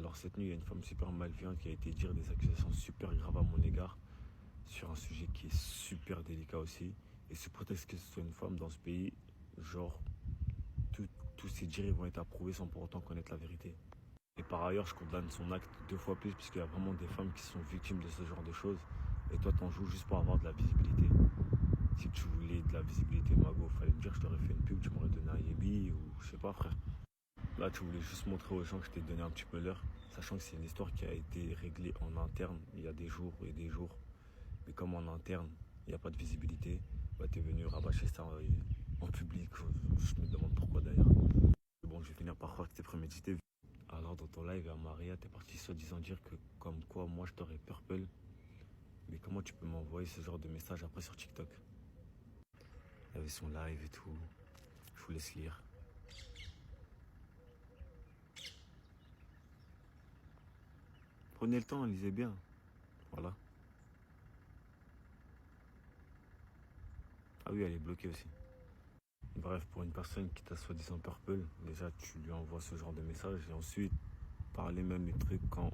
Alors cette nuit, il y a une femme super malveillante qui a été dire des accusations super graves à mon égard sur un sujet qui est super délicat aussi. Et sous prétexte que ce soit une femme dans ce pays, genre, tout- tous ces dires vont être approuvés sans pour autant connaître la vérité. Et par ailleurs, je condamne son acte 2 fois plus puisqu'il y a vraiment des femmes qui sont victimes de ce genre de choses. Et toi, t'en joues juste pour avoir de la visibilité. Si tu voulais de la visibilité, Mago, fallait me dire que je t'aurais fait une pub, tu m'aurais donné un Yebi ou je sais pas, frère. Là, tu voulais juste montrer aux gens que je t'ai donné un petit peu l'heure, sachant que c'est une histoire qui a été réglée en interne il y a des jours et des jours. Mais comme en interne, il n'y a pas de visibilité, bah, t'es venu rabâcher ça en public. Je me demande pourquoi d'ailleurs. Bon, je vais finir par croire que t'es prémédité. Alors, dans ton live à Maria, t'es parti soi-disant dire que comme quoi moi je t'aurais purple. Mais comment tu peux m'envoyer ce genre de message après sur TikTok? Il y avait son live et tout. Je vous laisse lire. Prenez le temps, lisez bien. Voilà. Ah oui, elle est bloquée aussi. Bref, pour une personne qui t'a soi-disant purple, déjà tu lui envoies ce genre de message et ensuite parler même des trucs quand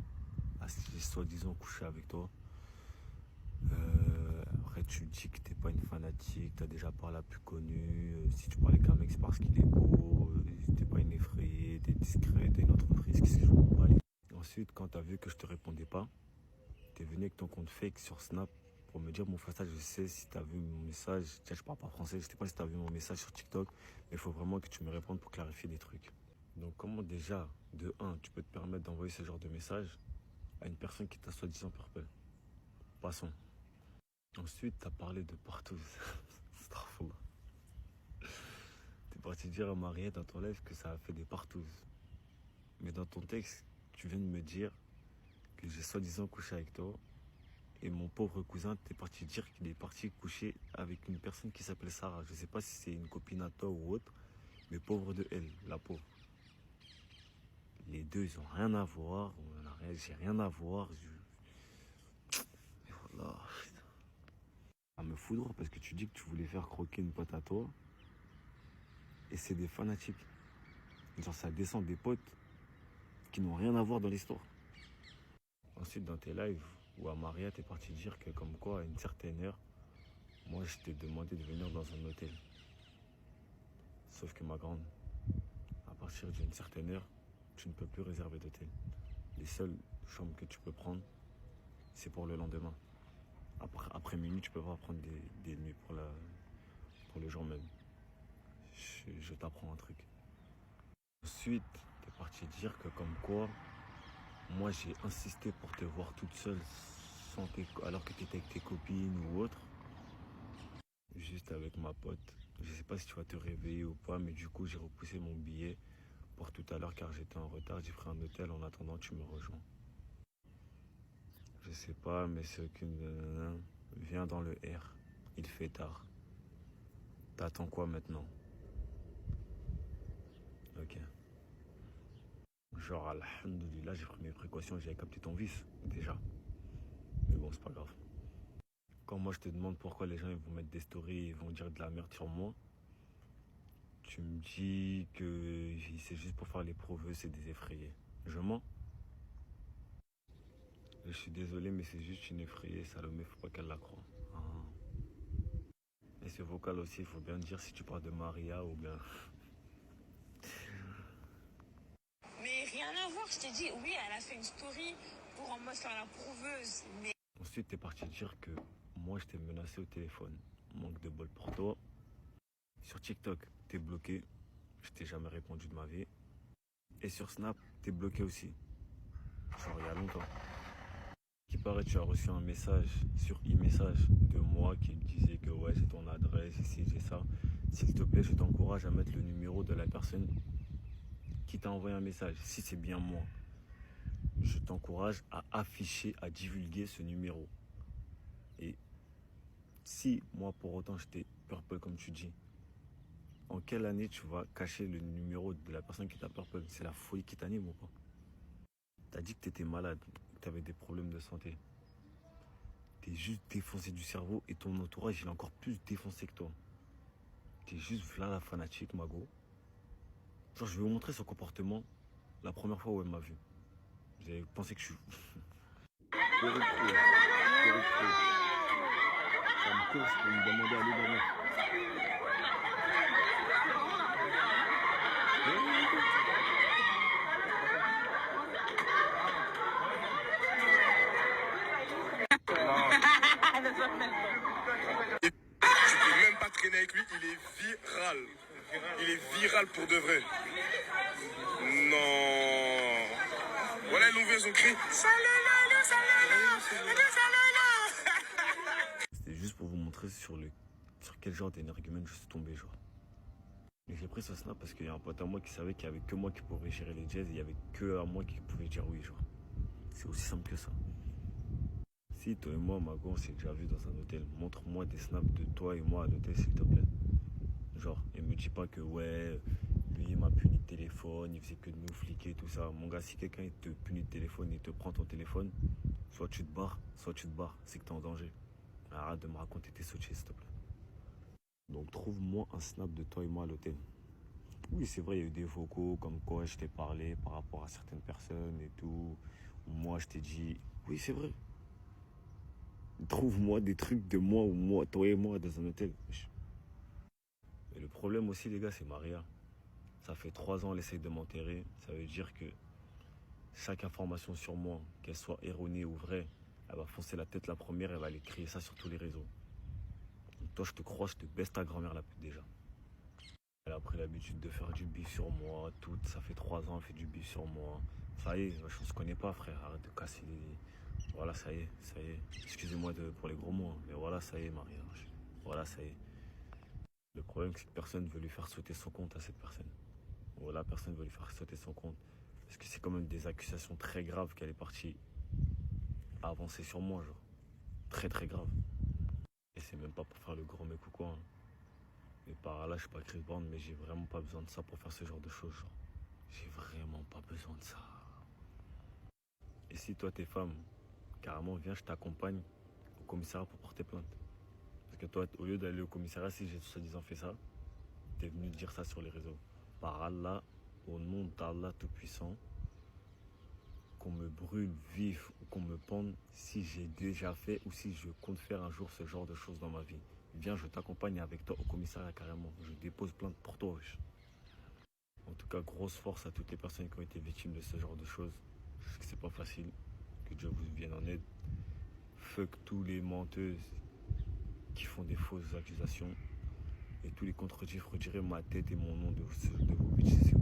j'ai soi-disant couché avec toi. Après tu dis que t'es pas une fanatique, t'as déjà pas la plus connue. Si tu parles avec un mec c'est parce qu'il est beau, t'es pas une effrayée, t'es discret, t'as une entreprise, qu'est-ce que je m'en bats les- Ensuite quand t'as vu que je te répondais pas, t'es venu avec ton compte fake sur Snap pour me dire mon frère, ça je sais si t'as vu mon message. Tiens, je parle pas français, je sais pas si t'as vu mon message sur TikTok, mais il faut vraiment que tu me répondes pour clarifier des trucs. Donc comment déjà, de un, tu peux te permettre d'envoyer ce genre de message à une personne qui t'a soi-disant purple? Passons. Ensuite, t'as parlé de partout. Astaghfirullah. T'es parti dire à Mariette dans ton live que ça a fait des partouzes. Mais dans ton texte, tu viens de me dire que j'ai soi-disant couché avec toi. Et mon pauvre cousin, t'es parti dire qu'il est parti coucher avec une personne qui s'appelle Sarah. Je sais pas si c'est une copine à toi ou autre, mais pauvre de elle, la pauvre. Les deux, ils ont rien à voir. J'ai rien à voir. Et voilà. Ça me foudre parce que tu dis que tu voulais faire croquer une pote à toi. Et c'est des fanatiques. Genre, ça descend des potes qui n'ont rien à voir dans l'histoire. Ensuite, dans tes lives ou à Maria, t'es parti dire que comme quoi, à une certaine heure, moi, je t'ai demandé de venir dans un hôtel. Sauf que ma grande, à partir d'une certaine heure, tu ne peux plus réserver d'hôtel. Les seules chambres que tu peux prendre, c'est pour le lendemain. Après minuit, tu peux pas prendre des nuits pour le jour même. Je t'apprends un truc. Ensuite, t'es parti dire que comme quoi, moi j'ai insisté pour te voir toute seule alors que tu étais avec tes copines ou autre. Juste avec ma pote. Je sais pas si tu vas te réveiller ou pas, mais du coup j'ai repoussé mon billet pour tout à l'heure car j'étais en retard. J'ai pris un hôtel en attendant tu me rejoins. Je sais pas, mais c'est qu'une viens dans le R. Il fait tard. T'attends quoi maintenant? Ok. Genre, alhamdoulilah, j'ai pris mes précautions, j'ai capté ton vice, déjà. Mais bon, c'est pas grave. Quand moi je te demande pourquoi les gens ils vont mettre des stories, ils vont dire de la merde sur moi, tu me dis que c'est juste pour faire les proveux, c'est des effrayés. Je mens? Je suis désolé, mais c'est juste une effrayée, Salomé, faut pas qu'elle la croie. Ah. Et ce vocal aussi, il faut bien dire si tu parles de Maria ou bien. Mais rien à voir, je t'ai dit, oui, elle a fait une story pour en mode faire la prouveuse, mais... Ensuite, t'es parti dire que moi je t'ai menacé au téléphone. Manque de bol pour toi. Sur TikTok, t'es bloqué. Je t'ai jamais répondu de ma vie. Et sur Snap, t'es bloqué aussi. Genre il y a longtemps. Qui paraît, tu as reçu un message sur e-message de moi qui me disait que ouais, j'ai ton adresse, ici, j'ai ça. S'il te plaît, je t'encourage à mettre le numéro de la personne qui t'a envoyé un message. Si c'est bien moi, je t'encourage à afficher, à divulguer ce numéro. Et si moi, pour autant, j'étais purple comme tu dis, en quelle année tu vas cacher le numéro de la personne qui t'a purple? C'est la folie qui t'anime ou pas? T'as dit que t'étais malade, que t'avais des problèmes de santé. T'es juste défoncé du cerveau et ton entourage il est encore plus défoncé que toi. T'es juste là la fanatique, Mago. Genre je vais vous montrer son comportement la première fois où elle m'a vu. Vous avez pensé que je suis... Correcto. Ça me course pour me demander à l'Uber. Tu peux même pas traîner avec lui, il est viral. Il est viral pour de vrai. Non. Voilà, ils l'ont vu, ils ont crié. C'était juste pour vous montrer sur quel genre d'énergumène je suis tombé, genre. Et j'ai pris ce snap parce qu'il y a un pote à moi qui savait qu'il n'y avait que moi qui pourrais gérer les jazz et il n'y avait que à moi qui pouvait dire oui, genre. C'est aussi simple que ça. Si toi et moi, Mago, on s'est déjà vu dans un hôtel, montre-moi des snaps de toi et moi à l'hôtel, s'il te plaît. Genre, et me dis pas que ouais, lui il m'a puni de téléphone, il faisait que de nous fliquer, tout ça. Mon gars, si quelqu'un te punit de téléphone et te prend ton téléphone, soit tu te barres, c'est que t'es en danger. Arrête de me raconter tes sottises, s'il te plaît. Donc trouve-moi un snap de toi et moi à l'hôtel. Oui, c'est vrai, il y a eu des vocaux comme quoi je t'ai parlé par rapport à certaines personnes et tout. Moi, je t'ai dit, oui, c'est vrai. Trouve-moi des trucs de moi ou moi, toi et moi dans un hôtel. Et le problème aussi, les gars, c'est Maria. Ça fait 3 ans, elle essaye de m'enterrer. Ça veut dire que chaque information sur moi, qu'elle soit erronée ou vraie, elle va foncer la tête la première, elle va aller crier ça sur tous les réseaux. Donc toi, je te crois, je te baisse ta grand-mère la pute déjà. Elle a pris l'habitude de faire du bif sur moi, tout. Ça fait 3 ans, elle fait du bif sur moi. Ça y est, je ne se connais pas, frère. Arrête de casser les... Voilà, ça y est, ça y est. Excusez-moi pour les gros mots, hein, mais voilà, ça y est, Maria. Voilà, ça y est. Le problème, c'est que personne ne veut lui faire sauter son compte à cette personne. Voilà, personne ne veut lui faire sauter son compte. Parce que c'est quand même des accusations très graves qu'elle est partie à avancer sur moi, genre. Très, très grave. Et c'est même pas pour faire le grand mec ou quoi. Hein. Mais par là, je suis pas Chris Brown, mais j'ai vraiment pas besoin de ça pour faire ce genre de choses, genre. J'ai vraiment pas besoin de ça. Et si toi, t'es femme, carrément, viens, je t'accompagne au commissariat pour porter plainte. Parce que toi, au lieu d'aller au commissariat, si j'ai soi-disant fait ça, t'es venu dire ça sur les réseaux. Par Allah, au nom d'Allah Tout-Puissant, qu'on me brûle vif ou qu'on me pende si j'ai déjà fait ou si je compte faire un jour ce genre de choses dans ma vie. Viens, je t'accompagne avec toi au commissariat carrément. Je dépose plainte pour toi, wesh. En tout cas, grosse force à toutes les personnes qui ont été victimes de ce genre de choses. Je sais que c'est pas facile. Que Dieu vous vienne en aide. Fuck tous les menteuses qui font des fausses accusations. Et tous les contredits, retirez ma tête et mon nom de vos bitches.